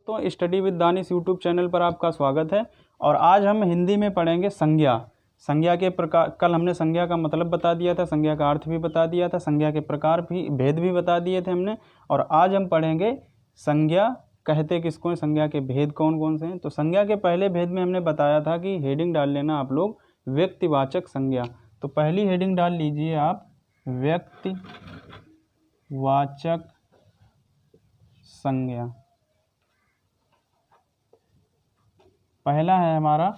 तो study with Danish YouTube channel पर आपका स्वागत है। और आज हम हिंदी में पढ़ेंगे संज्ञा। संज्ञा के प्रकार, कल हमने संज्ञा का मतलब बता दिया था, संज्ञा का अर्थ भी बता दिया था, संज्ञा के प्रकार भी, भेद भी बता दिए थे हमने। और आज हम पढ़ेंगे संज्ञा कहते किसको हैं, संज्ञा के भेद कौन कौन से हैं। तो संज्ञा के पहले भेद में हमने बताया था कि हेडिंग डाल लेना आप लोग, व्यक्तिवाचक संज्ञा। तो पहली हेडिंग डाल लीजिए आप, व्यक्तिवाचक संज्ञा। पहला है हमारा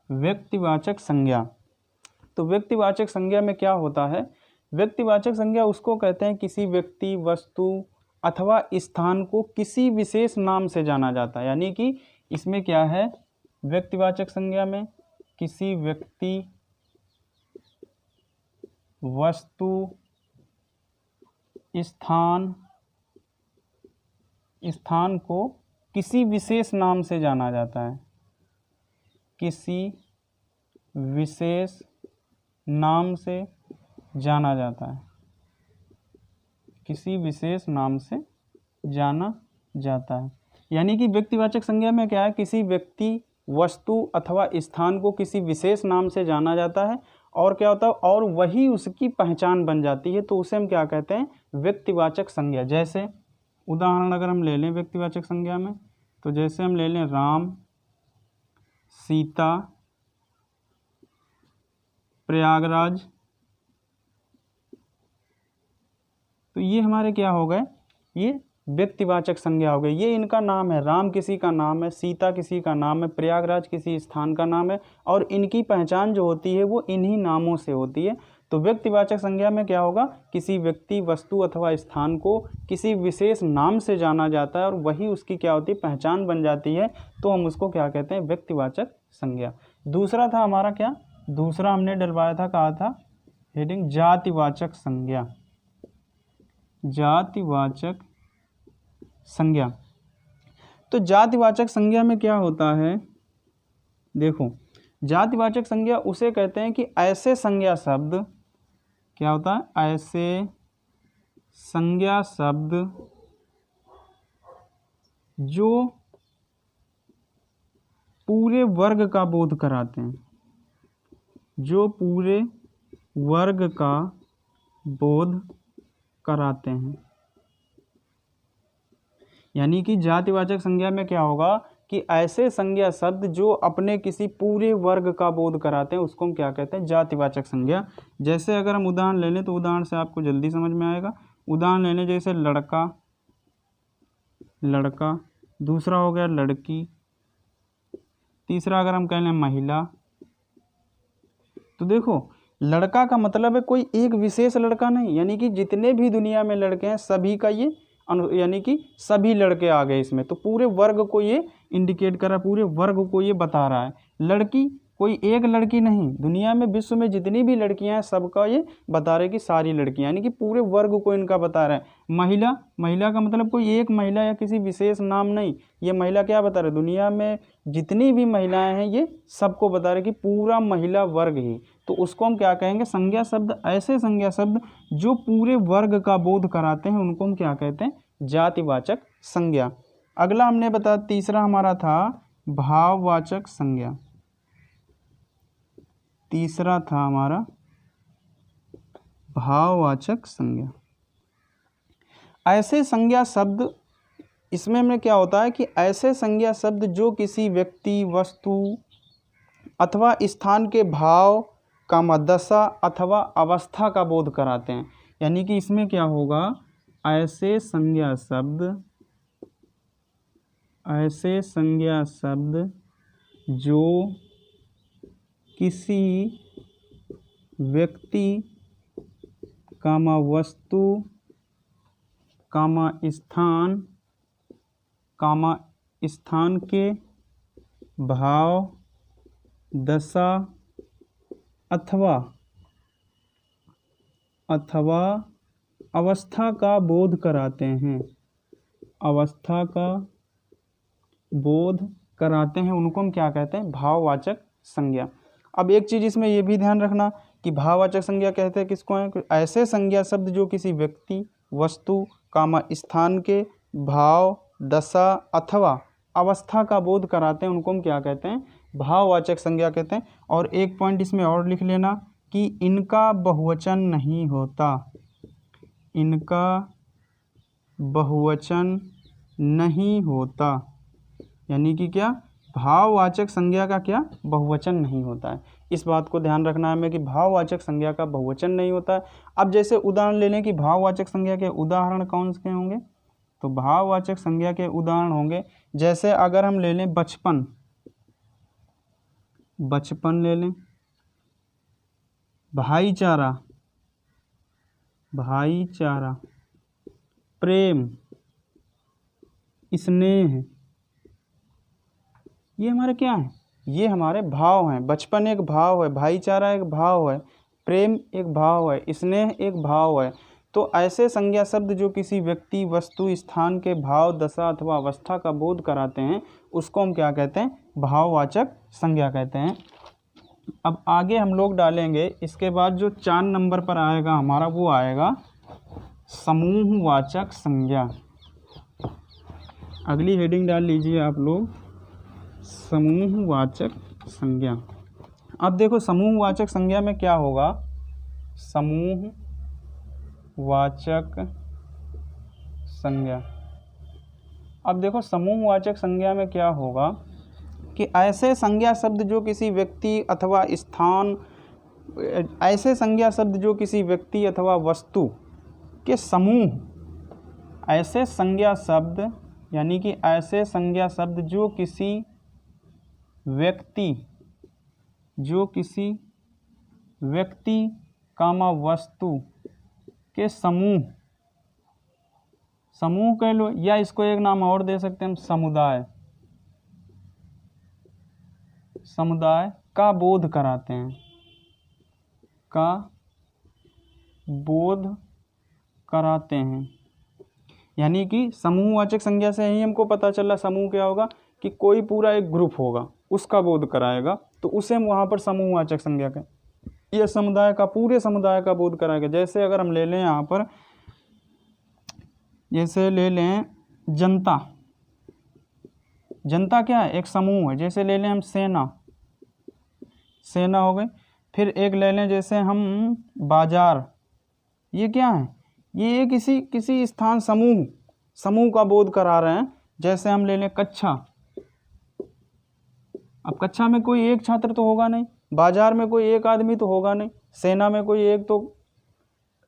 व्यक्तिवाचक संज्ञा। तो व्यक्तिवाचक संज्ञा में क्या होता है? व्यक्तिवाचक संज्ञा उसको कहते हैं किसी व्यक्ति, वस्तु अथवा स्थान को किसी विशेष नाम से जाना जाता है। यानी कि इसमें क्या है, व्यक्तिवाचक संज्ञा में किसी व्यक्ति, वस्तु, स्थान को किसी विशेष नाम से जाना जाता है, किसी विशेष नाम से जाना जाता है, किसी विशेष नाम से जाना जाता है। यानी कि व्यक्तिवाचक संज्ञा में क्या है, किसी व्यक्ति, वस्तु अथवा स्थान को किसी विशेष नाम से जाना जाता है और क्या होता है, और वही उसकी पहचान बन जाती है। तो उसे हम क्या कहते हैं, व्यक्तिवाचक संज्ञा। जैसे उदाहरण अगर हम ले लें व्यक्तिवाचक संज्ञा में, तो जैसे हम ले लें राम, सीता, प्रयागराज। तो ये हमारे क्या हो गए, ये व्यक्तिवाचक संज्ञा हो गई। ये इनका नाम है, राम किसी का नाम है, सीता किसी का नाम है, प्रयागराज किसी स्थान का नाम है, और इनकी पहचान जो होती है वो इन्हीं नामों से होती है। तो व्यक्तिवाचक संज्ञा में क्या होगा, किसी व्यक्ति, वस्तु अथवा स्थान को किसी विशेष नाम से जाना जाता है और वही उसकी क्या होती है, पहचान बन जाती है। तो हम उसको क्या कहते हैं, व्यक्तिवाचक संज्ञा। दूसरा था हमारा क्या, दूसरा हमने डलवाया था, कहा था हेडिंग जातिवाचक संज्ञा। जातिवाचक संज्ञा। तो जातिवाचक संज्ञा में क्या होता है, देखो जातिवाचक संज्ञा उसे कहते हैं कि ऐसे संज्ञा शब्द, क्या होता है, ऐसे संज्ञा शब्द जो पूरे वर्ग का बोध कराते हैं, जो पूरे वर्ग का बोध कराते हैं। यानी कि जातिवाचक संज्ञा में क्या होगा कि ऐसे संज्ञा शब्द जो अपने किसी पूरे वर्ग का बोध कराते हैं उसको हम क्या कहते हैं, जातिवाचक संज्ञा। जैसे अगर हम उदाहरण ले लें तो उदाहरण से आपको जल्दी समझ में आएगा। उदाहरण ले लें जैसे लड़का, लड़का, दूसरा हो गया लड़की, तीसरा अगर हम कह लें महिला। तो देखो लड़का का मतलब है कोई एक विशेष लड़का नहीं, यानी कि जितने भी दुनिया में लड़के हैं सभी का ये यानी कि सभी लड़के आ गए इसमें। तो पूरे वर्ग को ये इंडिकेट कर रहा है, पूरे वर्ग को ये बता रहा है। लड़की कोई एक लड़की नहीं, दुनिया में, विश्व में जितनी भी लड़कियां हैं सबका ये बता रहे कि सारी लड़कियां, यानी कि पूरे वर्ग को इनका बता रहा है। महिला, महिला का मतलब कोई एक महिला या किसी विशेष नाम नहीं, ये महिला क्या बता रहे, दुनिया में जितनी भी महिलाएं हैं ये सबको बता रहे कि पूरा महिला वर्ग ही। तो उसको हम क्या कहेंगे, संज्ञा शब्द, ऐसे संज्ञा शब्द जो पूरे वर्ग का बोध कराते हैं उनको हम क्या कहते हैं, जातिवाचक संज्ञा। अगला हमने बता, तीसरा हमारा था भाववाचक संज्ञा। तीसरा था हमारा भाववाचक संज्ञा। ऐसे संज्ञा शब्द, इसमें में क्या होता है कि ऐसे संज्ञा शब्द जो किसी व्यक्ति, वस्तु अथवा स्थान के भाव, दशा अथवा अवस्था का बोध कराते हैं। यानी कि इसमें क्या होगा, ऐसे संज्ञा शब्द, ऐसे संज्ञा शब्द जो किसी व्यक्ति, वस्तु, स्थान के भाव, दशा अथवा अवस्था का बोध कराते हैं, अवस्था का बोध कराते हैं, उनको हम क्या कहते हैं, भाववाचक संज्ञा। अब एक चीज़ इसमें यह भी ध्यान रखना कि भाववाचक संज्ञा कहते हैं किसको हैं, ऐसे संज्ञा शब्द जो किसी व्यक्ति, वस्तु, स्थान के भाव, दशा अथवा अवस्था का बोध कराते हैं उनको हम क्या कहते हैं, भाववाचक संज्ञा कहते हैं। और एक पॉइंट इसमें और लिख लेना कि इनका बहुवचन नहीं होता, इनका बहुवचन नहीं होता, यानी कि क्या, भाववाचक संज्ञा का क्या, बहुवचन नहीं होता है। इस बात को ध्यान रखना है हमें कि भाववाचक संज्ञा का बहुवचन नहीं होता है। अब जैसे उदाहरण ले लें कि भाववाचक संज्ञा के उदाहरण कौन से होंगे, तो भाववाचक संज्ञा के उदाहरण होंगे जैसे अगर हम ले लें बचपन, बचपन ले लें, भाईचारा, भाईचारा, प्रेम, स्नेह, ये हमारे क्या हैं, ये हमारे भाव हैं। बचपन एक भाव है, भाईचारा एक भाव है, प्रेम एक भाव है, स्नेह एक भाव है। तो ऐसे संज्ञा शब्द जो किसी व्यक्ति, वस्तु, स्थान के भाव, दशा अथवा अवस्था का बोध कराते हैं उसको हम क्या कहते हैं, भाववाचक संज्ञा कहते हैं। अब आगे हम लोग डालेंगे, इसके बाद जो 4 नंबर पर आएगा हमारा वो आएगा समूहवाचक संज्ञा। अगली हेडिंग डाल लीजिए आप लोग, समूहवाचक संज्ञा। अब देखो समूहवाचक संज्ञा में क्या होगा, समूहवाचक संज्ञा। अब देखो समूहवाचक संज्ञा में क्या होगा कि ऐसे संज्ञा शब्द जो किसी व्यक्ति अथवा स्थान, ऐसे संज्ञा शब्द जो किसी व्यक्ति अथवा वस्तु के समूह, ऐसे संज्ञा शब्द यानी कि ऐसे संज्ञा शब्द जो किसी व्यक्ति, जो किसी व्यक्ति कामा वस्तु के समूह, समूह कह लो या इसको एक नाम और दे सकते हैं हम, समुदाय, समुदाय का बोध कराते हैं, का बोध कराते हैं। यानी कि समूहवाचक संज्ञा से ही हमको पता चला समूह क्या होगा कि कोई पूरा एक ग्रुप होगा उसका बोध कराएगा, तो उसे हम वहाँ पर समूहवाचक संज्ञा कहें। यह समुदाय का, पूरे समुदाय का बोध कराएगा। जैसे अगर हम ले लें यहाँ पर, जैसे ले लें जनता, जनता क्या है, एक समूह है। जैसे ले लें हम सेना, सेना हो गई। फिर एक ले लें जैसे हम बाजार, ये क्या है, ये किसी स्थान, समूह, समूह का बोध करा रहे हैं। जैसे हम ले लें कक्षा, अब कक्षा में कोई एक छात्र तो होगा नहीं, बाजार में कोई एक आदमी तो होगा नहीं, सेना में कोई एक तो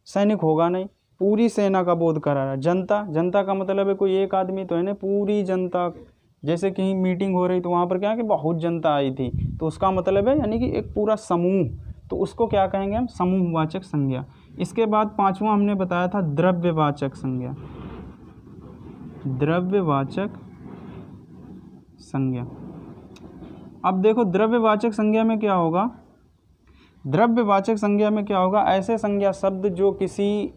सैनिक होगा नहीं, पूरी सेना का बोध करा रहा है। जनता, जनता का मतलब है कोई एक आदमी तो है नहीं, पूरी जनता। जैसे कहीं मीटिंग हो रही तो वहाँ पर क्या है कि बहुत जनता आई थी, तो उसका मतलब है यानी कि एक पूरा समूह, तो उसको क्या कहेंगे हम, समूहवाचक संज्ञा। इसके बाद 5वां हमने बताया था द्रव्यवाचक संज्ञा, द्रव्यवाचक संज्ञा। अब देखो द्रव्यवाचक संज्ञा में क्या होगा, द्रव्यवाचक संज्ञा में क्या होगा, ऐसे संज्ञा शब्द जो किसी,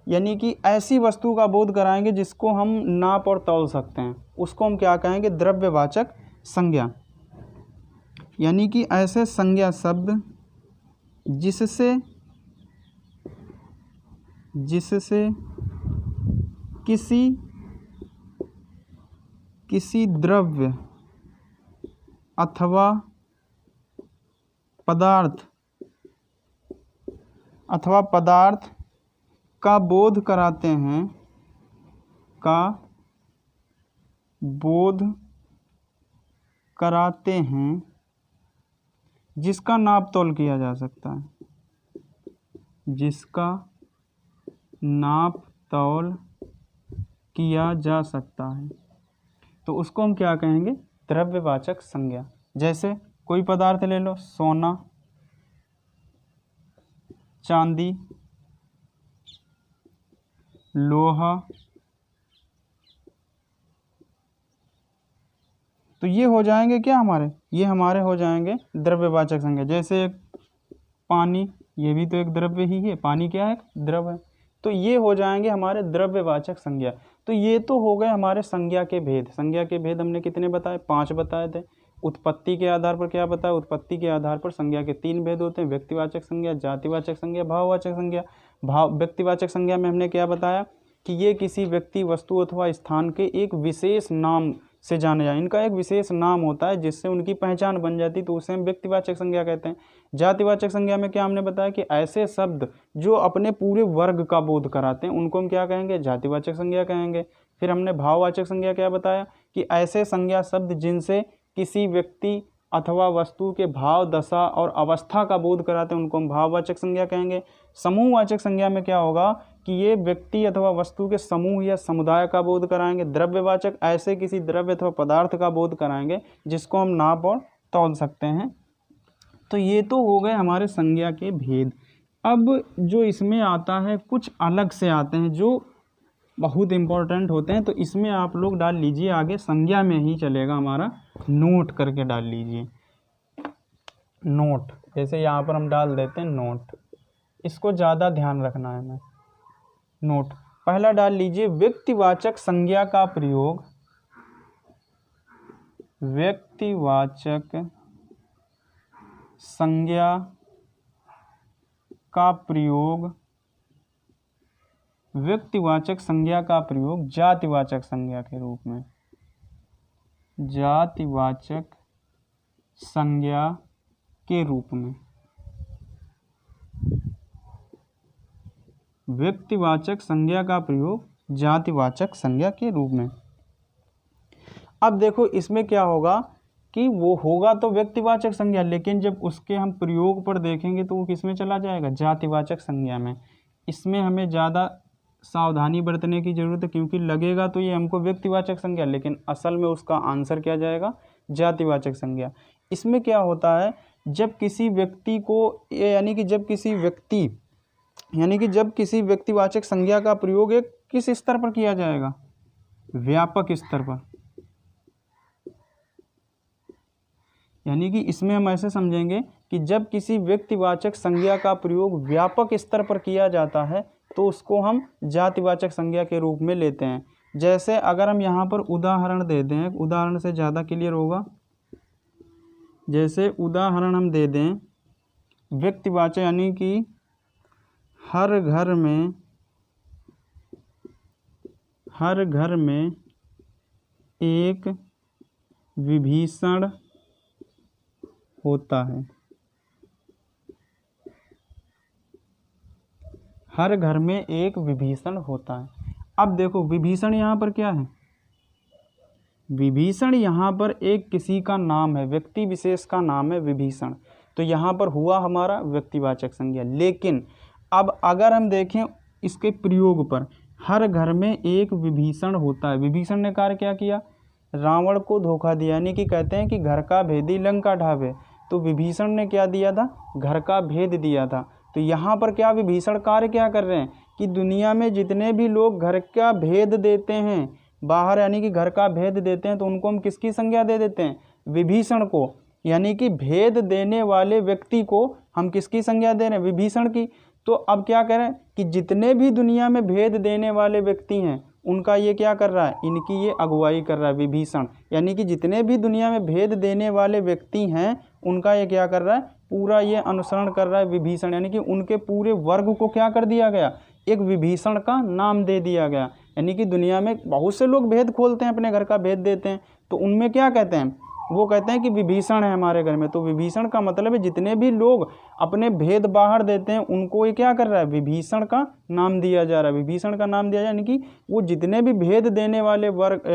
यानी कि ऐसी वस्तु का बोध कराएंगे जिसको हम नाप और तौल सकते हैं, उसको हम क्या कहेंगे, द्रव्यवाचक संज्ञा। यानी कि ऐसे संज्ञा शब्द जिससे किसी द्रव्य अथवा पदार्थ का बोध कराते हैं, का बोध कराते हैं, जिसका नाप तौल किया जा सकता है, जिसका नाप तौल किया जा सकता है, तो उसको हम क्या कहेंगे, द्रव्यवाचक संज्ञा। जैसे कोई पदार्थ ले लो, सोना, चांदी, लोहा, तो ये हो जाएंगे क्या हमारे, ये हमारे हो जाएंगे द्रव्यवाचक संज्ञा। जैसे पानी, ये भी तो एक द्रव्य ही है, पानी क्या है, द्रव है, तो ये हो जाएंगे हमारे द्रव्यवाचक संज्ञा। तो ये तो हो गए हमारे संज्ञा के भेद। संज्ञा के भेद हमने कितने बताए, 5 बताए थे। उत्पत्ति के आधार पर क्या बताया, उत्पत्ति के आधार पर संज्ञा के 3 भेद होते हैं, व्यक्तिवाचक संज्ञा, जातिवाचक संज्ञा, भाववाचक संज्ञा। व्यक्तिवाचक संज्ञा में हमने क्या बताया कि ये किसी व्यक्ति, वस्तु अथवा स्थान के एक विशेष नाम से जाने जाए। इनका एक विशेष नाम होता है जिससे उनकी पहचान बन जाती, तो उसे हम व्यक्तिवाचक संज्ञा कहते हैं। जातिवाचक संज्ञा में क्या हमने बताया कि ऐसे शब्द जो अपने पूरे वर्ग का बोध कराते हैं उनको हम क्या कहेंगे, जातिवाचक संज्ञा कहेंगे। फिर हमने भाववाचक संज्ञा क्या बताया कि ऐसे संज्ञा शब्द जिनसे किसी व्यक्ति अथवा वस्तु के भाव, दशा और अवस्था का बोध कराते हैं उनको हम भाववाचक संज्ञा कहेंगे। समूहवाचक संज्ञा में क्या होगा कि ये व्यक्ति अथवा वस्तु के समूह या समुदाय का बोध कराएंगे। द्रव्यवाचक ऐसे किसी द्रव्य अथवा पदार्थ का बोध कराएंगे जिसको हम नाप और तौल सकते हैं। तो ये तो हो गए हमारे संज्ञा के भेद। अब जो इसमें आता है कुछ अलग से आते हैं जो बहुत इम्पोर्टेंट होते हैं, तो इसमें आप लोग डाल लीजिए, आगे संज्ञा में ही चलेगा हमारा, नोट करके डाल लीजिए। नोट जैसे यहाँ पर हम डाल देते हैं नोट, इसको ज़्यादा ध्यान रखना है हमें। नोट पहला डाल लीजिए, व्यक्तिवाचक संज्ञा का प्रयोग, व्यक्तिवाचक संज्ञा का प्रयोग, व्यक्तिवाचक संज्ञा का प्रयोग जातिवाचक संज्ञा के रूप में, जातिवाचक संज्ञा के रूप में, व्यक्तिवाचक संज्ञा का प्रयोग जातिवाचक संज्ञा के रूप में। अब देखो इसमें क्या होगा कि वो होगा तो व्यक्तिवाचक संज्ञा, लेकिन जब उसके हम प्रयोग पर देखेंगे तो वो किस में चला जाएगा, जातिवाचक संज्ञा में। इसमें हमें ज़्यादा सावधानी बरतने की ज़रूरत है, क्योंकि लगेगा तो ये हमको व्यक्तिवाचक संज्ञा, लेकिन असल में उसका आंसर क्या जाएगा, जातिवाचक संज्ञा। इसमें क्या होता है, जब किसी व्यक्ति को यानी कि जब किसी व्यक्तिवाचक संज्ञा का प्रयोग एक किस स्तर पर किया जाएगा, व्यापक स्तर पर। यानी कि इसमें हम ऐसे समझेंगे कि जब किसी व्यक्तिवाचक संज्ञा का प्रयोग व्यापक स्तर पर किया जाता है तो उसको हम जातिवाचक संज्ञा के रूप में लेते हैं। जैसे अगर हम यहाँ पर उदाहरण दे दें, उदाहरण से ज़्यादा क्लियर होगा। जैसे उदाहरण हम दे दें, व्यक्तिवाचक यानी कि हर घर में एक विभीषण होता है। हर घर में एक विभीषण होता है। अब देखो विभीषण यहाँ पर क्या है, विभीषण यहाँ पर एक किसी का नाम है, व्यक्ति विशेष का नाम है विभीषण, तो यहाँ पर हुआ हमारा व्यक्तिवाचक संज्ञा। लेकिन अब अगर हम देखें इसके प्रयोग पर, हर घर में एक विभीषण होता है। विभीषण ने कार्य क्या किया, रावण को धोखा दिया, यानी कि कहते हैं कि घर का भेदी लंका ढाबे, तो विभीषण ने क्या दिया था, घर का भेद दिया था। तो यहाँ पर क्या विभीषण कार्य क्या कर रहे हैं कि दुनिया में जितने भी लोग घर का भेद देते हैं बाहर, यानी कि घर का भेद देते हैं, तो उनको हम किसकी संज्ञा दे देते हैं, विभीषण को। यानी कि भेद देने वाले व्यक्ति को हम किसकी संज्ञा दे रहे हैं, विभीषण की। तो अब क्या कह रहे हैं कि जितने भी दुनिया में भेद देने वाले व्यक्ति हैं उनका ये क्या कर रहा है, इनकी ये अगुवाई कर रहा है विभीषण। यानी कि जितने भी दुनिया में भेद देने वाले व्यक्ति हैं उनका ये क्या कर रहा है, पूरा ये अनुसरण कर रहा है विभीषण। यानी कि उनके पूरे वर्ग को क्या कर दिया गया, एक विभीषण का नाम दे दिया गया। यानी कि दुनिया में बहुत से लोग भेद खोलते हैं, अपने घर का भेद देते हैं, तो उनमें क्या कहते हैं, वो कहते हैं कि विभीषण है हमारे घर में। तो विभीषण का मतलब है जितने भी लोग अपने भेद बाहर देते हैं उनको ये क्या कर रहा है, विभीषण का नाम दिया जा रहा है, विभीषण का नाम दिया जा रहा है। यानी कि वो जितने भी भेद देने वाले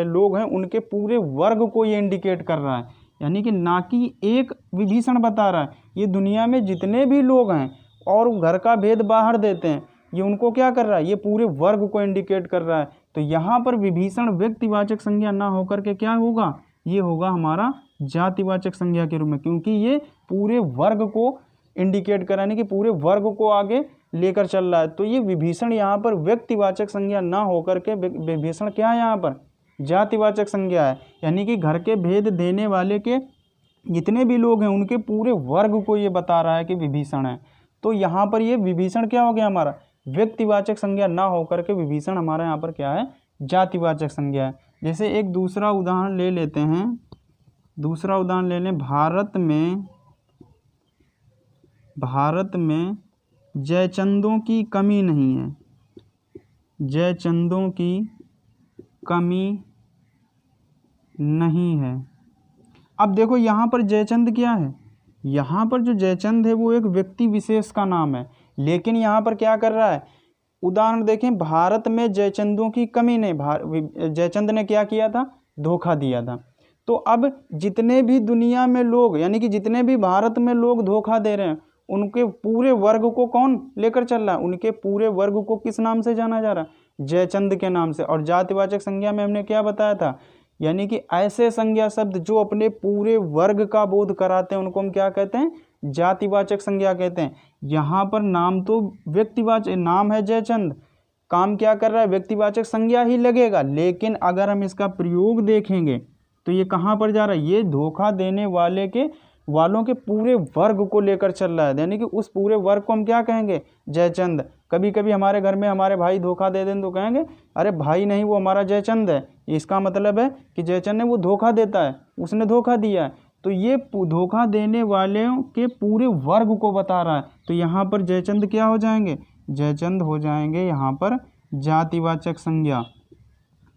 लोग हैं उनके पूरे वर्ग को ये इंडिकेट कर रहा है। यानी कि ना कि एक विभीषण बता रहा है, ये दुनिया में जितने भी लोग हैं और घर का भेद बाहर देते हैं, ये उनको क्या कर रहा है, ये पूरे वर्ग को इंडिकेट कर रहा है। तो यहाँ पर विभीषण व्यक्तिवाचक संज्ञा ना होकर के क्या होगा, ये होगा हमारा जातिवाचक संज्ञा के रूप में, क्योंकि ये पूरे वर्ग को इंडिकेट कराने की, पूरे वर्ग को आगे लेकर चल रहा है। तो ये विभीषण यहाँ पर व्यक्तिवाचक संज्ञा ना होकर के विभीषण क्या है, यहाँ पर जातिवाचक संज्ञा है। यानी कि घर के भेद देने वाले के जितने भी लोग हैं उनके पूरे वर्ग को ये बता रहा है कि विभीषण है। तो यहाँ पर ये विभीषण क्या हो गया, हमारा व्यक्तिवाचक संज्ञा ना होकर के विभीषण हमारा यहाँ पर क्या है, जातिवाचक संज्ञा है। जैसे एक दूसरा उदाहरण ले लेते हैं, दूसरा उदाहरण ले लें, भारत में जयचंदों की कमी नहीं है, जयचंदों की कमी नहीं है। अब देखो यहाँ पर जयचंद क्या है, यहाँ पर जो जयचंद है वो एक व्यक्ति विशेष का नाम है, लेकिन यहाँ पर क्या कर रहा है, उदाहरण देखें, भारत में जयचंदों की कमी नहीं, जयचंद ने क्या किया था, धोखा दिया था। तो अब जितने भी दुनिया में लोग, यानी कि जितने भी भारत में लोग धोखा दे रहे हैं, उनके पूरे वर्ग को कौन लेकर चल रहा है, उनके पूरे वर्ग को किस नाम से जाना जा रहा है, जयचंद के नाम से। और जातिवाचक संज्ञा में हमने क्या बताया था, यानी कि ऐसे संज्ञा शब्द जो अपने पूरे वर्ग का बोध कराते हैं उनको हम क्या कहते हैं, जातिवाचक संज्ञा कहते हैं। यहाँ पर नाम तो व्यक्तिवाचक, नाम है जयचंद, काम क्या कर रहा है, व्यक्तिवाचक संज्ञा ही लगेगा, लेकिन अगर हम इसका प्रयोग देखेंगे तो ये कहाँ पर जा रहा है, ये धोखा देने वालों के पूरे वर्ग को लेकर चल रहा है, यानी कि उस पूरे वर्ग को हम क्या कहेंगे, जयचंद। कभी कभी हमारे घर में हमारे भाई धोखा दे दें तो कहेंगे अरे भाई नहीं, वो हमारा जयचंद है। इसका मतलब है कि जयचंद ने वो धोखा देता है, उसने धोखा दिया है। तो ये धोखा देने वालों के पूरे वर्ग को बता रहा है। तो यहाँ पर जयचंद क्या हो जाएंगे, जयचंद हो जाएंगे यहाँ पर जातिवाचक संज्ञा।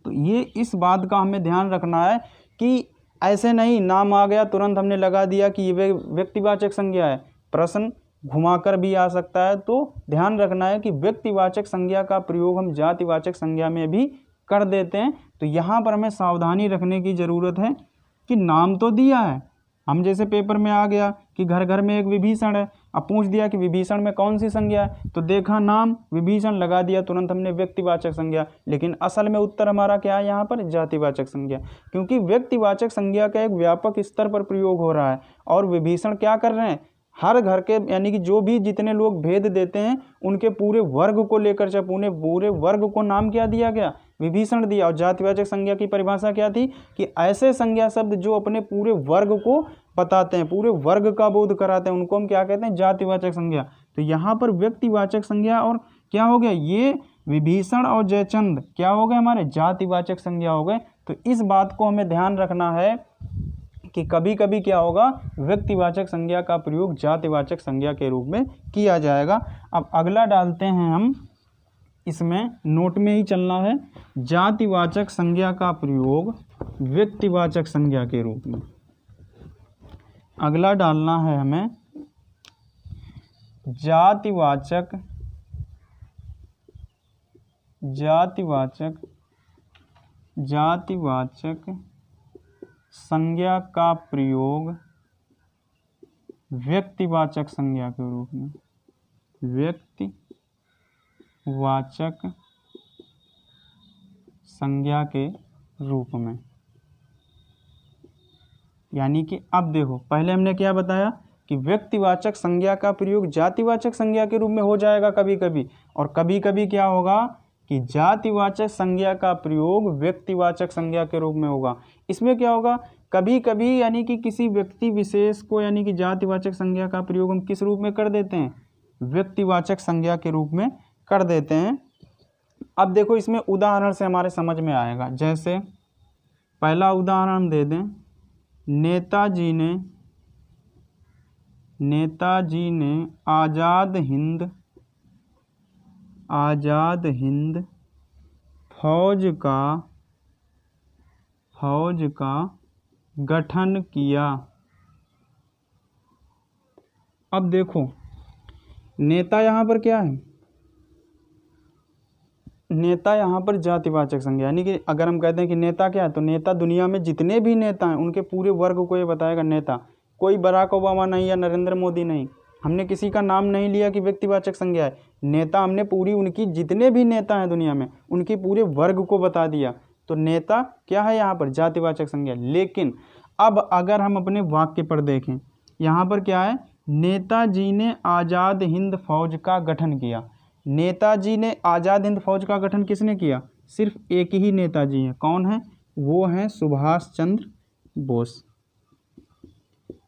तो ये इस बात का हमें ध्यान रखना है कि ऐसे नहीं नाम आ गया तुरंत हमने लगा दिया कि ये व्यक्तिवाचक संज्ञा है, प्रश्न घुमाकर भी आ सकता है। तो ध्यान रखना है कि व्यक्तिवाचक संज्ञा का प्रयोग हम जातिवाचक संज्ञा में भी कर देते हैं। तो यहाँ पर हमें सावधानी रखने की ज़रूरत है कि नाम तो दिया है, हम जैसे पेपर में आ गया कि घर घर में एक विभीषण है, अब पूछ दिया कि विभीषण में कौन सी संज्ञा है, तो देखा नाम विभीषण लगा दिया, तुरंत हमने व्यक्तिवाचक संज्ञा, लेकिन असल में उत्तर हमारा क्या है यहाँ पर, जातिवाचक संज्ञा। क्योंकि व्यक्तिवाचक संज्ञा का एक व्यापक स्तर पर प्रयोग हो रहा है और विभीषण क्या कर रहे हैं, हर घर के, यानी कि जो भी जितने लोग भेद देते हैं उनके पूरे वर्ग को लेकर, जब उन्हें पूरे वर्ग को नाम क्या दिया गया, विभीषण दिया। और जातिवाचक संज्ञा की परिभाषा क्या थी कि ऐसे संज्ञा शब्द जो अपने पूरे वर्ग को बताते हैं, पूरे वर्ग का बोध कराते हैं, उनको हम क्या कहते हैं, जातिवाचक संज्ञा। तो यहाँ पर व्यक्तिवाचक संज्ञा और क्या हो गया, ये विभीषण और जयचंद क्या हो गए, हमारे जातिवाचक संज्ञा हो गए। तो इस बात को हमें ध्यान रखना है कि कभी कभी क्या होगा, व्यक्तिवाचक संज्ञा का प्रयोग जातिवाचक संज्ञा के रूप में किया जाएगा। अब अगला डालते हैं हम, इसमें नोट में ही चलना है, जातिवाचक संज्ञा का प्रयोग व्यक्तिवाचक संज्ञा के रूप में। अगला डालना है हमें जातिवाचक संज्ञा का प्रयोग व्यक्तिवाचक संज्ञा के रूप में, व्यक्तिवाचक संज्ञा के रूप में। यानी कि अब देखो, पहले हमने क्या बताया कि व्यक्तिवाचक संज्ञा का प्रयोग जातिवाचक संज्ञा के रूप में हो जाएगा कभी कभी, और कभी कभी क्या होगा कि जातिवाचक संज्ञा का प्रयोग व्यक्तिवाचक संज्ञा के रूप में होगा। इसमें क्या होगा, कभी कभी यानी कि किसी व्यक्ति विशेष को, यानी कि जातिवाचक संज्ञा का प्रयोग हम किस रूप में कर देते हैं, व्यक्तिवाचक संज्ञा के रूप में कर देते हैं। अब देखो इसमें उदाहरण से हमारे समझ में आएगा। जैसे पहला उदाहरण हम दे दें, नेताजी ने आज़ाद हिंद फौज का गठन किया। अब देखो नेता यहाँ पर क्या है, नेता यहाँ पर जातिवाचक संज्ञा, यानी कि अगर हम कहते हैं कि नेता क्या है, तो नेता दुनिया में जितने भी नेता हैं उनके पूरे वर्ग को ये बताएगा नेता। कोई बराक ओबामा नहीं या नरेंद्र मोदी नहीं, हमने किसी का नाम नहीं लिया कि व्यक्तिवाचक संज्ञा है। नेता हमने पूरी उनकी जितने भी नेता हैं दुनिया में उनके पूरे वर्ग को बता दिया, तो नेता क्या है यहाँ पर, जातिवाचक संज्ञा। लेकिन अब अगर हम अपने वाक्य पर देखें, यहाँ पर क्या है, नेताजी ने आज़ाद हिंद फौज का गठन किया। नेताजी ने आज़ाद हिंद फौज का गठन किसने किया, सिर्फ एक ही नेताजी हैं, कौन है, वो हैं सुभाष चंद्र बोस,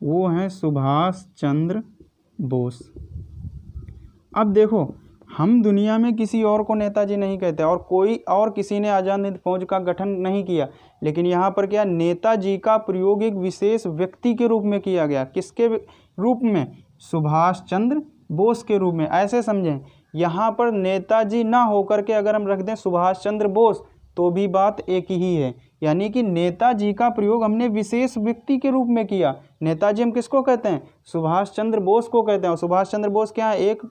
वो हैं सुभाष चंद्र बोस। अब देखो हम दुनिया में किसी और को नेताजी नहीं कहते और कोई और किसी ने आज़ाद हिंद फौज का गठन नहीं किया, लेकिन यहाँ पर क्या, नेताजी का प्रयोग एक विशेष व्यक्ति के रूप में किया गया। किसके रूप में, सुभाष चंद्र बोस के रूप में। ऐसे समझें, यहाँ पर नेताजी ना होकर के अगर हम रख दें सुभाष चंद्र बोस तो भी बात एक ही है। यानी कि नेताजी का प्रयोग हमने विशेष व्यक्ति के रूप में किया। नेताजी हम किसको कहते हैं? सुभाष चंद्र बोस को कहते हैं। और सुभाष चंद्र बोस क्या है? एक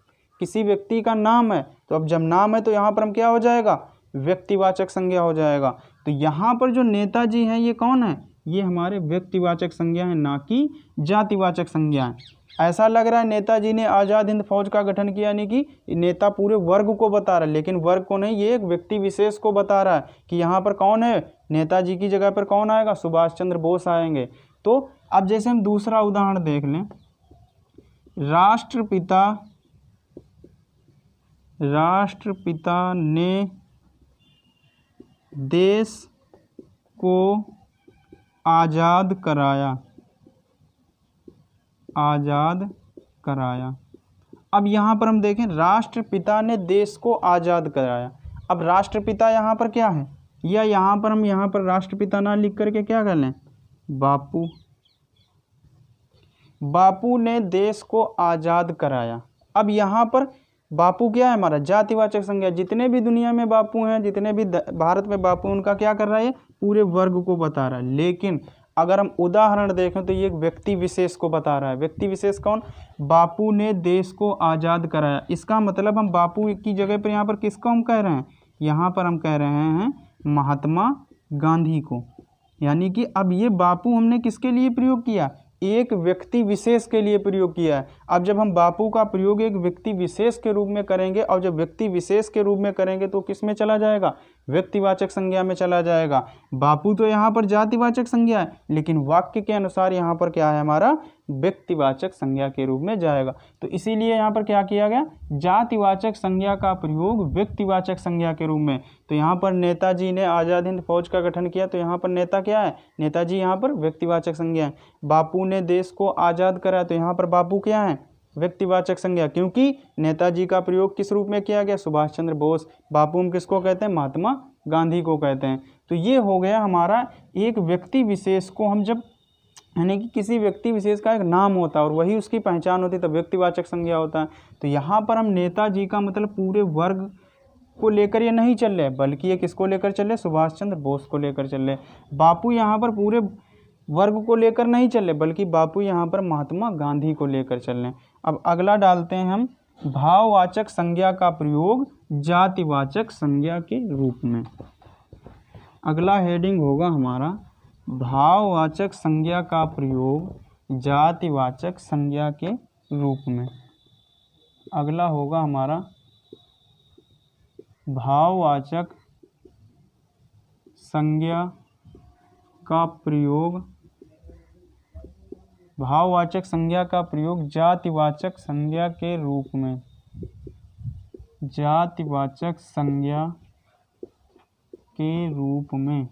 किसी व्यक्ति का नाम है। तो अब जब नाम है तो यहाँ पर हम क्या हो जाएगा? व्यक्तिवाचक संज्ञा हो जाएगा। तो यहाँ पर जो नेताजी हैं ये कौन है? ये हमारे व्यक्तिवाचक संज्ञा है, ना कि जातिवाचक संज्ञा है। ऐसा लग रहा है नेताजी ने आज़ाद हिंद फौज का गठन किया, यानी कि नेता पूरे वर्ग को बता रहा है, लेकिन वर्ग को नहीं, ये एक व्यक्ति विशेष को बता रहा है कि यहाँ पर कौन है? नेताजी की जगह पर कौन आएगा? सुभाष चंद्र बोस आएंगे। तो अब जैसे हम दूसरा उदाहरण देख लें, राष्ट्रपिता ने देश को आज़ाद कराया। अब यहाँ पर हम देखें, राष्ट्रपिता ने देश को आज़ाद कराया। अब राष्ट्रपिता यहाँ पर क्या है? या यहाँ पर हम यहाँ पर राष्ट्रपिता ना लिख करके क्या कर लें? बापू ने देश को आज़ाद कराया। अब यहाँ पर बापू क्या है? हमारा जातिवाचक संज्ञा। जितने भी दुनिया में बापू हैं, जितने भी भारत में बापू, उनका क्या कर रहा है? पूरे वर्ग को बता रहा है। लेकिन अगर हम उदाहरण देखें तो ये एक व्यक्ति विशेष को बता रहा है। व्यक्ति विशेष कौन? बापू ने देश को आज़ाद कराया। इसका मतलब हम बापू की जगह पर यहाँ पर किसको हम कह रहे हैं? यहाँ पर हम कह रहे हैं महात्मा गांधी को। यानी कि अब ये बापू हमने किसके लिए प्रयोग किया? एक व्यक्ति विशेष के लिए प्रयोग किया है। अब जब हम बापू का प्रयोग एक व्यक्ति विशेष के रूप में करेंगे, और जब व्यक्ति विशेष के रूप में करेंगे तो किस में चला जाएगा? व्यक्तिवाचक संज्ञा में चला जाएगा। बापू तो यहाँ पर जातिवाचक संज्ञा है, लेकिन वाक्य के अनुसार यहाँ पर क्या है? हमारा व्यक्तिवाचक संज्ञा के रूप में जाएगा। तो इसीलिए यहाँ पर क्या किया गया? जातिवाचक संज्ञा का प्रयोग व्यक्तिवाचक संज्ञा के रूप में। तो यहाँ पर नेताजी ने आज़ाद हिंद फौज का गठन किया, तो यहाँ पर नेता क्या है? नेताजी यहाँ पर व्यक्तिवाचक संज्ञा है। बापू ने देश को आज़ाद कराया, तो यहाँ पर बापू क्या है? व्यक्तिवाचक संज्ञा, क्योंकि नेताजी का प्रयोग किस रूप में किया गया? सुभाष चंद्र बोस। बापू हम किसको कहते हैं? महात्मा गांधी को कहते हैं। तो ये हो गया हमारा एक व्यक्ति विशेष को हम जब, यानी कि किसी व्यक्ति विशेष का एक नाम होता है और वही उसकी पहचान होती है, तो व्यक्तिवाचक संज्ञा होता है। तो यहाँ पर हम नेताजी का मतलब पूरे वर्ग को लेकर ये नहीं चल रहे, बल्कि ये किसको लेकर चल रहे? सुभाष चंद्र बोस को लेकर चल रहे। बापू यहाँ पर पूरे वर्ग को लेकर नहीं चल रहे, बल्कि बापू यहाँ पर महात्मा गांधी को लेकर चल रहे। अब अगला डालते हैं हम, भाववाचक संज्ञा का प्रयोग जातिवाचक संज्ञा के रूप में। अगला हेडिंग होगा हमारा भाववाचक संज्ञा का प्रयोग जातिवाचक संज्ञा के रूप में। अगला होगा हमारा भाववाचक संज्ञा का प्रयोग, भाववाचक संज्ञा का प्रयोग जातिवाचक संज्ञा के रूप में। जातिवाचक संज्ञा के रूप में,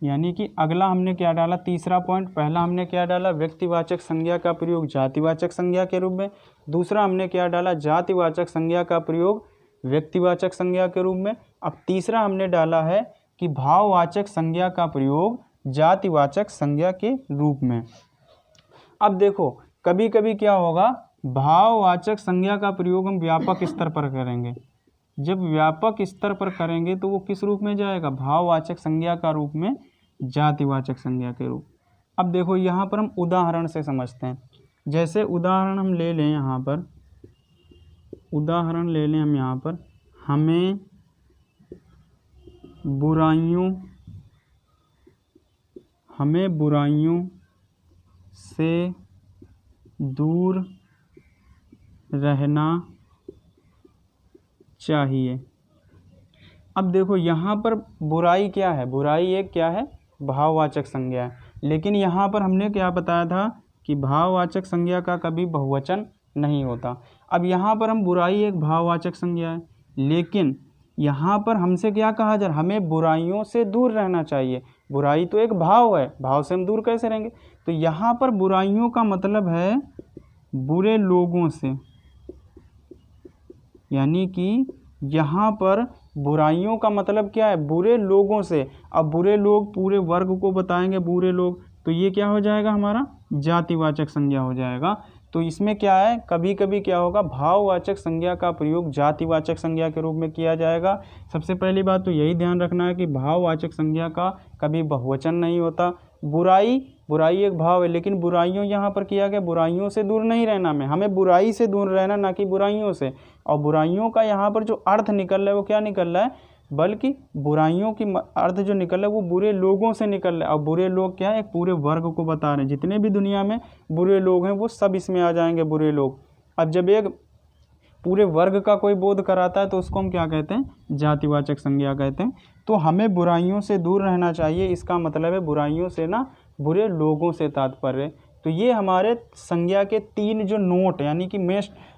यानी कि अगला हमने क्या डाला? तीसरा पॉइंट। पहला हमने क्या डाला? व्यक्तिवाचक संज्ञा का प्रयोग जातिवाचक संज्ञा के रूप में। दूसरा हमने क्या डाला? जातिवाचक संज्ञा का प्रयोग व्यक्तिवाचक संज्ञा के रूप में। अब तीसरा हमने डाला है कि भाववाचक संज्ञा का प्रयोग जातिवाचक संज्ञा के रूप में। अब देखो, कभी कभी क्या होगा, भाववाचक संज्ञा का प्रयोग हम व्यापक स्तर पर करेंगे। जब व्यापक स्तर पर करेंगे तो वो किस रूप में जाएगा? भाववाचक संज्ञा का रूप में, जातिवाचक संज्ञा के रूप। अब देखो यहाँ पर हम उदाहरण से समझते हैं। जैसे उदाहरण हम ले लें, यहाँ पर उदाहरण ले लें हम यहाँ पर, हमें बुराइयों से दूर रहना चाहिए। अब देखो यहाँ पर बुराई क्या है? बुराई एक क्या है? भाववाचक संज्ञा है। लेकिन यहाँ पर हमने क्या बताया था कि भाववाचक संज्ञा का कभी बहुवचन नहीं होता। अब यहाँ पर हम बुराई एक भाववाचक संज्ञा है, लेकिन यहाँ पर हमसे क्या कहा जा रहा है? हमें बुराइयों से दूर रहना चाहिए। बुराई तो एक भाव है, भाव से हम दूर कैसे रहेंगे? तो यहाँ पर बुराइयों का मतलब है बुरे लोगों से, यानी कि यहाँ पर बुराइयों का मतलब क्या है? बुरे लोगों से। अब बुरे लोग पूरे वर्ग को बताएंगे, बुरे लोग, तो ये क्या हो जाएगा? हमारा जातिवाचक संज्ञा हो जाएगा। तो इसमें क्या है, कभी कभी क्या होगा, भाववाचक संज्ञा का प्रयोग जातिवाचक संज्ञा के रूप में किया जाएगा। सबसे पहली बात तो यही ध्यान रखना है कि भाववाचक संज्ञा का कभी बहुवचन नहीं होता। बुराई, बुराई एक भाव है, लेकिन बुराइयों यहाँ पर किया गया, बुराइयों से दूर नहीं रहना, हमें बुराई से दूर रहना, ना कि बुराइयों से। और बुराइयों का यहाँ पर जो अर्थ निकल रहा है वो क्या निकल रहा है, बल्कि बुराइयों की अर्थ जो निकल रहा है वो बुरे लोगों से निकल रहा है। और बुरे लोग क्या है, एक पूरे वर्ग को बता रहे हैं, जितने भी दुनिया में बुरे लोग हैं वो सब इसमें आ जाएंगे, बुरे लोग। अब जब एक पूरे वर्ग का कोई बोध कराता है तो उसको हम क्या कहते हैं, जातिवाचक संज्ञा कहते हैं। तो हमें बुराइयों से दूर रहना चाहिए, इसका मतलब है बुराइयों से ना, बुरे लोगों से तात्पर्य। तो ये हमारे संज्ञा के 3 जो नोट, यानी कि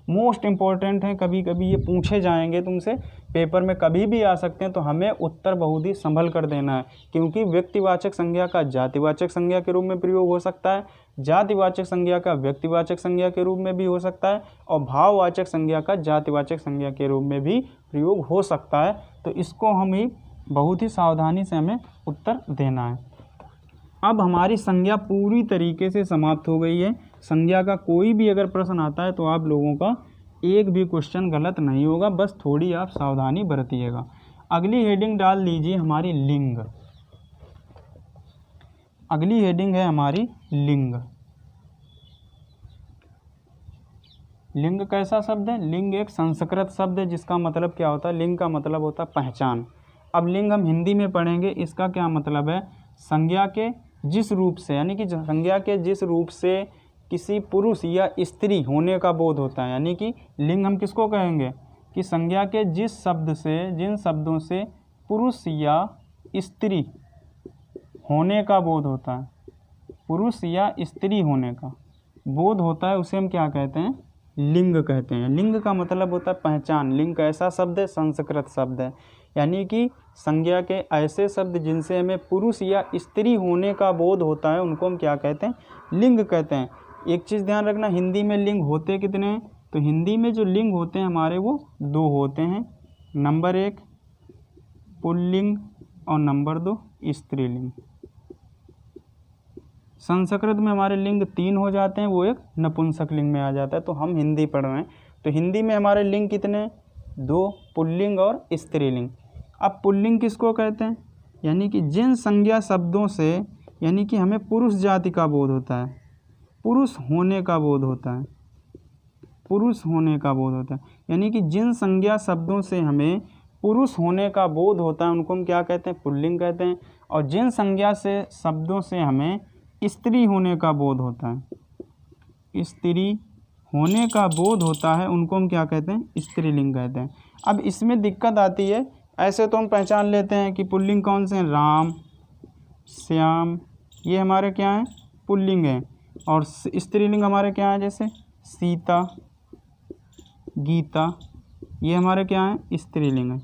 मोस्ट इम्पॉर्टेंट हैं, कभी कभी ये पूछे जाएंगे तुमसे पेपर में, कभी भी आ सकते हैं। तो हमें उत्तर बहुत ही संभल कर देना है, क्योंकि व्यक्तिवाचक संज्ञा का जातिवाचक संज्ञा के रूप में प्रयोग हो सकता है, जातिवाचक संज्ञा का व्यक्तिवाचक संज्ञा के रूप में भी हो सकता है, और भाववाचक संज्ञा का जातिवाचक संज्ञा के रूप में भी प्रयोग हो सकता है। तो इसको हम ही बहुत ही सावधानी से हमें उत्तर देना है। अब हमारी संज्ञा पूरी तरीके से समाप्त हो गई है। संज्ञा का कोई भी अगर प्रश्न आता है तो आप लोगों का एक भी क्वेश्चन गलत नहीं होगा, बस थोड़ी आप सावधानी बरतिएगा। अगली हेडिंग डाल लीजिए हमारी लिंग। अगली हेडिंग है हमारी लिंग। लिंग कैसा शब्द है, लिंग एक संस्कृत शब्द है जिसका मतलब क्या होता है, लिंग का मतलब होता है पहचान। अब लिंग हम हिंदी में पढ़ेंगे, इसका क्या मतलब है, संज्ञा के जिस रूप से, यानी कि संज्ञा के जिस रूप से किसी पुरुष या स्त्री होने का बोध होता है, यानी कि लिंग हम किसको कहेंगे, कि संज्ञा के जिस शब्द से, जिन शब्दों से पुरुष या स्त्री होने का बोध होता है, पुरुष या स्त्री होने का बोध होता है, उसे हम क्या कहते हैं, लिंग कहते हैं। लिंग का मतलब होता है पहचान। लिंग कैसा शब्द है, संस्कृत शब्द है, यानी कि संज्ञा के ऐसे शब्द जिनसे हमें पुरुष या स्त्री होने का बोध होता है उनको हम क्या कहते हैं, लिंग कहते हैं। एक चीज़ ध्यान रखना, हिंदी में लिंग होते कितने हैं, तो हिंदी में जो लिंग होते हैं हमारे वो 2 होते हैं। नंबर 1 पुल्लिंग और नंबर 2 स्त्रीलिंग। संस्कृत में हमारे लिंग 3 हो जाते हैं, वो एक नपुंसक लिंग में आ जाता है। तो हम हिंदी पढ़ रहे हैं तो हिंदी में हमारे लिंग कितने हैं, 2, पुल्लिंग और स्त्रीलिंग। अब पुल्लिंग किसको कहते हैं, यानी कि जिन संज्ञा शब्दों से, यानी कि हमें पुरुष जाति का बोध होता है, पुरुष होने का बोध होता है, पुरुष होने का बोध होता है, यानी कि जिन संज्ञा शब्दों से हमें पुरुष होने का बोध होता है उनको हम क्या कहते हैं, पुल्लिंग कहते हैं। और जिन संज्ञा से शब्दों से हमें स्त्री होने का बोध होता है, स्त्री होने का बोध होता है, उनको हम क्या कहते हैं, स्त्रीलिंग कहते हैं। अब इसमें दिक्कत आती है, ऐसे तो हम पहचान लेते हैं कि पुल्लिंग कौन से हैं, राम, श्याम, ये हमारे क्या हैं, पुल्लिंग हैं। और स्त्रीलिंग हमारे क्या हैं, जैसे सीता, गीता, ये हमारे क्या हैं, स्त्रीलिंग हैं।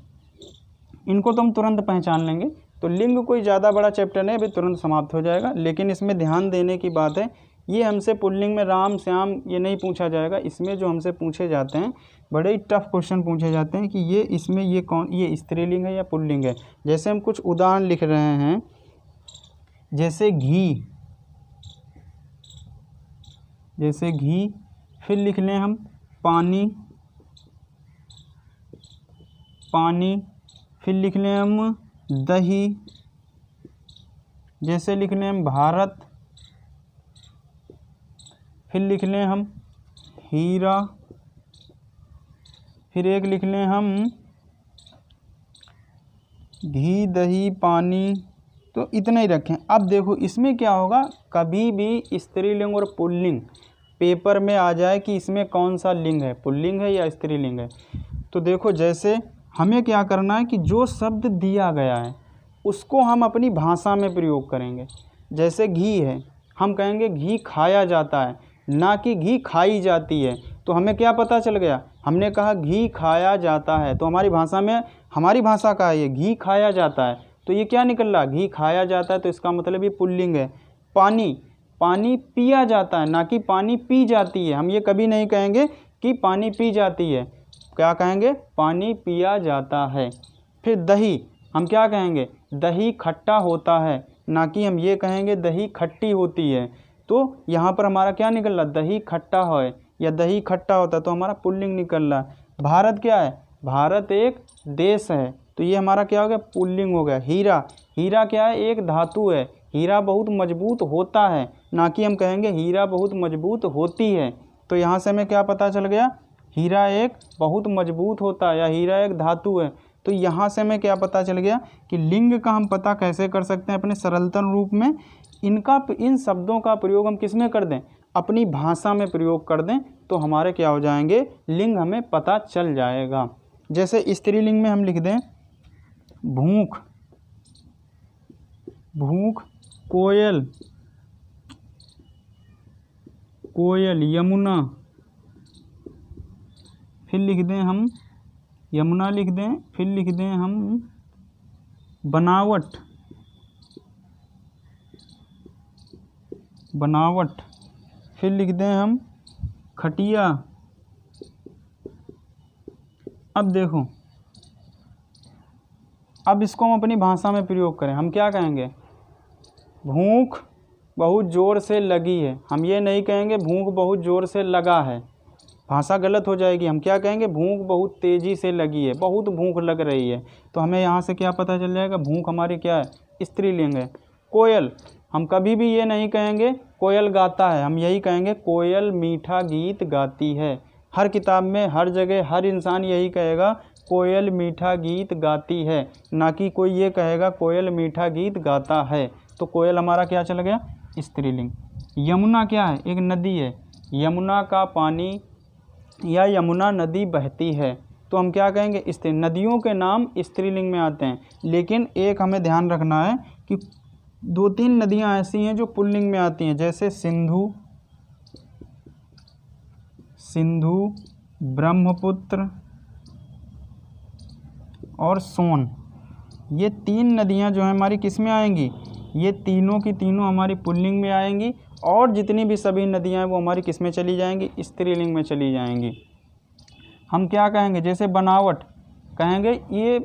इनको तो हम तुरंत पहचान लेंगे। तो लिंग कोई ज़्यादा बड़ा चैप्टर नहीं, अभी तुरंत समाप्त हो जाएगा। लेकिन इसमें ध्यान देने की बात है, ये हमसे पुल्लिंग में राम, श्याम ये नहीं पूछा जाएगा। इसमें जो हमसे पूछे जाते हैं बड़े ही टफ क्वेश्चन पूछे जाते हैं कि ये इसमें ये कौन, ये स्त्रीलिंग है या पुल्लिंग है। जैसे हम कुछ उदाहरण लिख रहे हैं, जैसे घी, जैसे घी, फिर लिख लें हम पानी, पानी, फिर लिख लें हम दही, जैसे लिख लें हम भारत, फिर लिख लें हम हीरा, फिर एक लिख लें हम घी, दही, पानी। तो इतना ही रखें। अब देखो इसमें क्या होगा, कभी भी स्त्रीलिंग और पुल्लिंग पेपर में आ जाए कि इसमें कौन सा लिंग है, पुल्लिंग है या स्त्रीलिंग है। तो देखो जैसे हमें क्या करना है कि जो शब्द दिया गया है उसको हम अपनी भाषा में प्रयोग करेंगे। जैसे घी है, हम कहेंगे घी खाया जाता है, ना कि घी खाई जाती है। तो हमें क्या पता चल गया, हमने कहा घी खाया जाता है, तो हमारी भाषा में, हमारी भाषा का है ये, घी खाया जाता है। तो ये क्या निकल रहा, घी खाया जाता है, तो इसका मतलब ये पुल्लिंग है। पानी, पानी पिया जाता है, ना कि पानी पी जाती है। हम ये कभी नहीं कहेंगे कि पानी पी जाती है, क्या कहेंगे, पानी पिया जाता है। फिर दही, हम क्या कहेंगे, दही खट्टा होता है, ना कि हम ये कहेंगे दही खट्टी होती है। तो यहाँ पर हमारा क्या निकल रहा, दही खट्टा है, या दही खट्टा होता है तो हमारा पुल्लिंग निकल रहा है। भारत क्या है, भारत एक देश है, तो ये हमारा क्या हो गया, पुल्लिंग हो गया। हीरा, हीरा क्या है, एक धातु है। हीरा बहुत मजबूत होता है, ना कि हम कहेंगे हीरा बहुत मजबूत होती है। तो यहाँ से हमें क्या पता चल गया, हीरा एक बहुत मजबूत होता है या हीरा एक धातु है। तो यहाँ से हमें क्या पता चल गया कि लिंग का हम पता कैसे कर सकते हैं अपने सरलतम रूप में। इन शब्दों का प्रयोग हम किस में कर दें, अपनी भाषा में प्रयोग कर दें, तो हमारे क्या हो जाएंगे, लिंग हमें पता चल जाएगा। जैसे स्त्रीलिंग में हम लिख दें भूख, भूख, कोयल, कोयल, यमुना, फिर लिख दें हम यमुना लिख दें, फिर लिख दें हम बनावट, बनावट, फिर लिख दें हम खटिया। अब देखो, अब इसको हम अपनी भाषा में प्रयोग करें, हम क्या कहेंगे, भूख बहुत ज़ोर से लगी है। हम ये नहीं कहेंगे भूख बहुत ज़ोर से लगा है, भाषा गलत हो जाएगी। हम क्या कहेंगे, भूख बहुत तेज़ी से लगी है, बहुत भूख लग रही है। तो हमें यहाँ से क्या पता चल जाएगा, भूख हमारी क्या है, स्त्रीलिंग है। कोयल, हम कभी भी ये नहीं कहेंगे कोयल गाता है, हम यही कहेंगे कोयल मीठा गीत गाती है। हर किताब में, हर जगह, हर इंसान यही कहेगा कोयल मीठा गीत गाती है, ना कि कोई ये कहेगा कोयल मीठा गीत गाता है। तो कोयल हमारा क्या चल गया, स्त्रीलिंग। यमुना क्या है, एक नदी है, यमुना का पानी या यमुना नदी बहती है, तो हम क्या कहेंगे, स्त्री। नदियों के नाम स्त्रीलिंग में आते हैं, लेकिन एक हमें ध्यान रखना है कि 2-3 नदियां ऐसी हैं जो पुल्लिंग में आती हैं, जैसे सिंधु, सिंधु, ब्रह्मपुत्र और सोन। ये 3 नदियां जो हैं हमारी किस में आएंगी, ये तीनों की तीनों हमारी पुल्लिंग में आएंगी, और जितनी भी सभी नदियां हैं वो हमारी किस में चली जाएंगी, स्त्रीलिंग में चली जाएंगी। हम क्या कहेंगे, जैसे बनावट, कहेंगे ये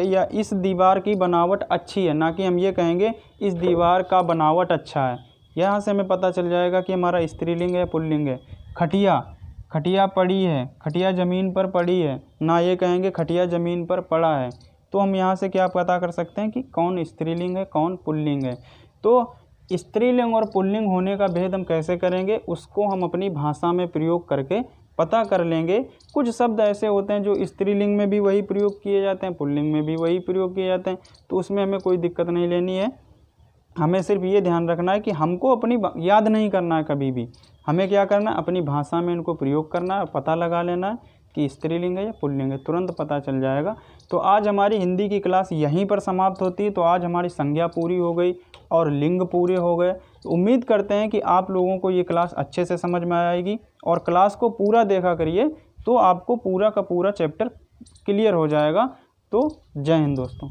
या इस दीवार की बनावट अच्छी है, ना कि हम ये कहेंगे इस दीवार का बनावट अच्छा है। यहाँ से हमें पता चल जाएगा कि हमारा स्त्रीलिंग है पुल्लिंग है। खटिया, खटिया पड़ी है, खटिया ज़मीन पर पड़ी है, ना ये कहेंगे खटिया ज़मीन पर पड़ा है। तो हम यहाँ से क्या पता कर सकते हैं कि कौन स्त्रीलिंग है कौन पुल्लिंग है। तो स्त्रीलिंग और पुल्लिंग होने का भेद हम कैसे करेंगे, उसको हम अपनी भाषा में प्रयोग करके पता कर लेंगे। कुछ शब्द ऐसे होते हैं जो स्त्रीलिंग में भी वही प्रयोग किए जाते हैं, पुल्लिंग में भी वही प्रयोग किए जाते हैं, तो उसमें हमें कोई दिक्कत नहीं लेनी है। हमें सिर्फ ये ध्यान रखना है कि हमको अपनी याद नहीं करना है कभी भी, हमें क्या करना है, अपनी भाषा में इनको प्रयोग करना है, पता लगा लेना है कि स्त्रीलिंग है या पुल्लिंग है, तुरंत पता चल जाएगा। तो आज हमारी हिंदी की क्लास यहीं पर समाप्त होती है। तो आज हमारी संज्ञा पूरी हो गई और लिंग पूरे हो गए। उम्मीद करते हैं कि आप लोगों को ये क्लास अच्छे से समझ में आएगी, और क्लास को पूरा देखा करिए, तो आपको पूरा का पूरा चैप्टर क्लियर हो जाएगा। तो जय हिंद दोस्तों।